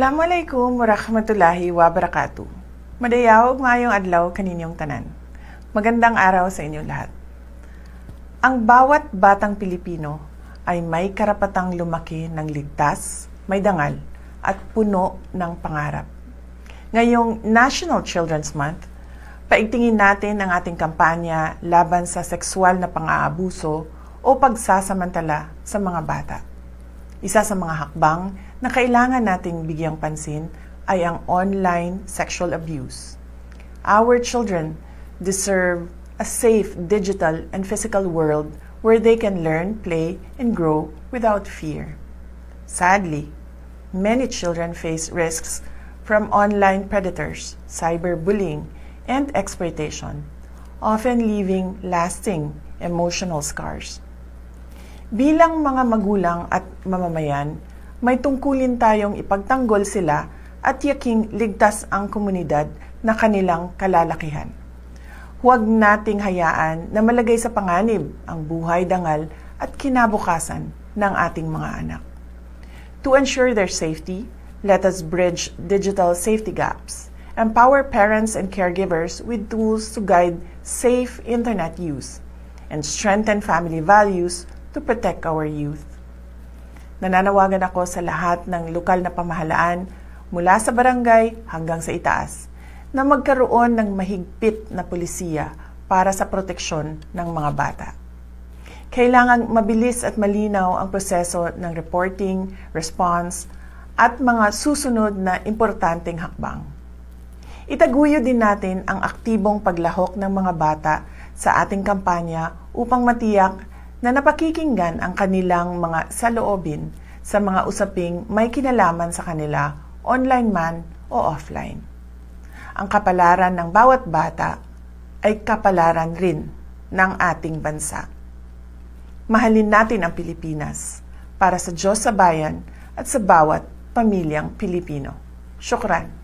Assalamualaikum warahmatullahi wabarakatuh. Madayawag mayong adlaw kaninyong tanan. Magandang araw sa inyong lahat. Ang bawat batang Pilipino ay may karapatang lumaki ng ligtas, may dangal, at puno ng pangarap. Ngayong National Children's Month, paigtingin natin ang ating kampanya laban sa sexual na pang-aabuso o pagsasamantala sa mga bata. Isa sa mga hakbang na kailangan nating bigyang pansin ay ang online sexual abuse. Our children deserve a safe digital and physical world where they can learn, play, and grow without fear. Sadly, many children face risks from online predators, cyberbullying, and exploitation, often leaving lasting emotional scars. Bilang mga magulang at mamamayan, may tungkulin tayong ipagtanggol sila at yaking ligtas ang komunidad na kanilang kalalakihan. Huwag nating hayaan na malagay sa panganib ang buhay, dangal at kinabukasan ng ating mga anak. To ensure their safety, let us bridge digital safety gaps, empower parents and caregivers with tools to guide safe internet use, and strengthen family values to protect our youth. Nananawagan ako sa lahat ng lokal na pamahalaan mula sa barangay hanggang sa itaas na magkaroon ng mahigpit na pulisiya para sa proteksyon ng mga bata. Kailangang mabilis at malinaw ang proseso ng reporting, response, at mga susunod na importanteng hakbang. Itaguyo din natin ang aktibong paglahok ng mga bata sa ating kampanya upang matiyak na napakikinggan ang kanilang mga saloobin sa mga usaping may kinalaman sa kanila, online man o offline. Ang kapalaran ng bawat bata ay kapalaran rin ng ating bansa. Mahalin natin ang Pilipinas para sa Diyos sa bayan at sa bawat pamilyang Pilipino. Syukran.